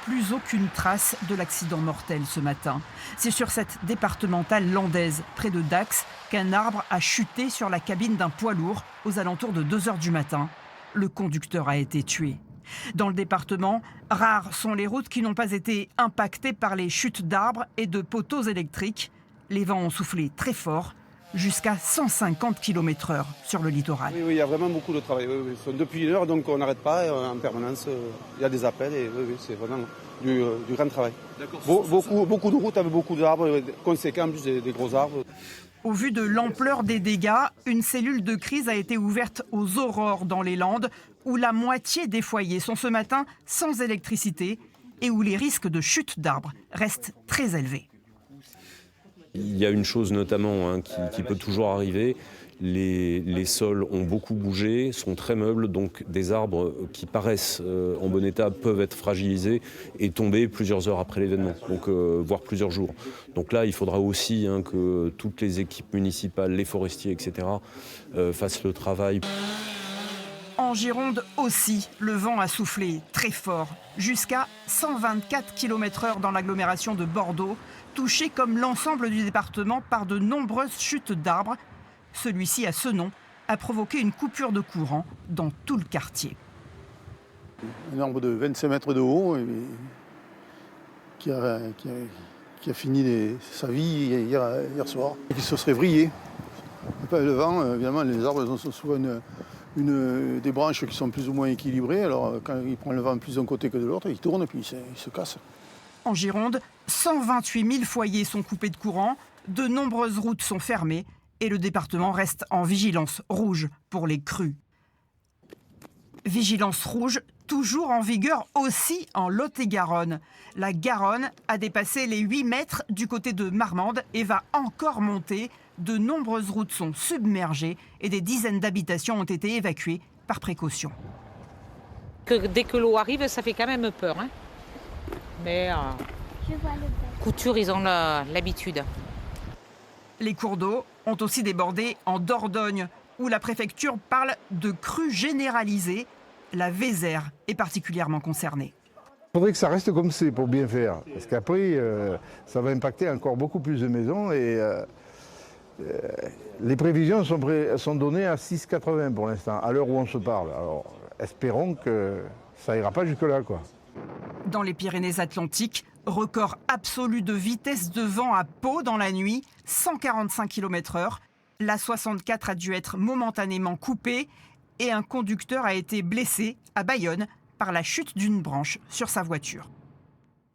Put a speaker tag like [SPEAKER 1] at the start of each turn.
[SPEAKER 1] plus aucune trace de l'accident mortel ce matin. C'est sur cette départementale landaise, près de Dax, qu'un arbre a chuté sur la cabine d'un poids lourd aux alentours de 2 h du matin. Le conducteur a été tué. Dans le département, rares sont les routes qui n'ont pas été impactées par les chutes d'arbres et de poteaux électriques. Les vents ont soufflé très fort, jusqu'à 150 km/h sur le littoral.
[SPEAKER 2] Oui, il y a vraiment beaucoup de travail. Oui. Depuis 1 heure, donc on n'arrête pas en permanence. Il y a des appels et c'est vraiment du grand travail. Beaucoup de routes avec beaucoup d'arbres conséquents, en plus des gros arbres.
[SPEAKER 1] Au vu de l'ampleur des dégâts, une cellule de crise a été ouverte aux Aurores dans les Landes, où la moitié des foyers sont ce matin sans électricité et où les risques de chute d'arbres restent très élevés.
[SPEAKER 3] Il y a une chose notamment qui peut toujours arriver, les sols ont beaucoup bougé, sont très meubles, donc des arbres qui paraissent en bon état peuvent être fragilisés et tomber plusieurs heures après l'événement, donc voire plusieurs jours. Donc là, il faudra aussi que toutes les équipes municipales, les forestiers, etc., fassent le travail.
[SPEAKER 1] En Gironde aussi, le vent a soufflé très fort, jusqu'à 124 km/h dans l'agglomération de Bordeaux, touché comme l'ensemble du département par de nombreuses chutes d'arbres. Celui-ci, à ce nom, a provoqué une coupure de courant dans tout le quartier.
[SPEAKER 4] Un arbre de 25 mètres de haut qui a fini sa vie hier soir et qui se serait vrillé. Le vent, évidemment, les arbres ont souvent des branches qui sont plus ou moins équilibrées. Alors quand il prend le vent plus d'un côté que de l'autre, il tourne et puis il se casse.
[SPEAKER 1] En Gironde, 128 000 foyers sont coupés de courant, de nombreuses routes sont fermées et le département reste en vigilance rouge pour les crues. Vigilance rouge toujours en vigueur aussi en Lot-et-Garonne. La Garonne a dépassé les 8 mètres du côté de Marmande et va encore monter. De nombreuses routes sont submergées et des dizaines d'habitations ont été évacuées par précaution.
[SPEAKER 5] Dès que l'eau arrive, ça fait quand même peur. Mais Couture, ils ont l'habitude.
[SPEAKER 1] Les cours d'eau ont aussi débordé en Dordogne, où la préfecture parle de crue généralisée. La Vézère est particulièrement concernée.
[SPEAKER 6] Il faudrait que ça reste comme c'est pour bien faire, parce qu'après, ça va impacter encore beaucoup plus de maisons. Et les prévisions sont données à 6,80 pour l'instant, à l'heure où on se parle. Alors, espérons que ça ira pas jusque-là, quoi.
[SPEAKER 1] Dans les Pyrénées-Atlantiques, record absolu de vitesse de vent à Pau dans la nuit, 145 km/h. La 64 a dû être momentanément coupée et un conducteur a été blessé à Bayonne par la chute d'une branche sur sa voiture.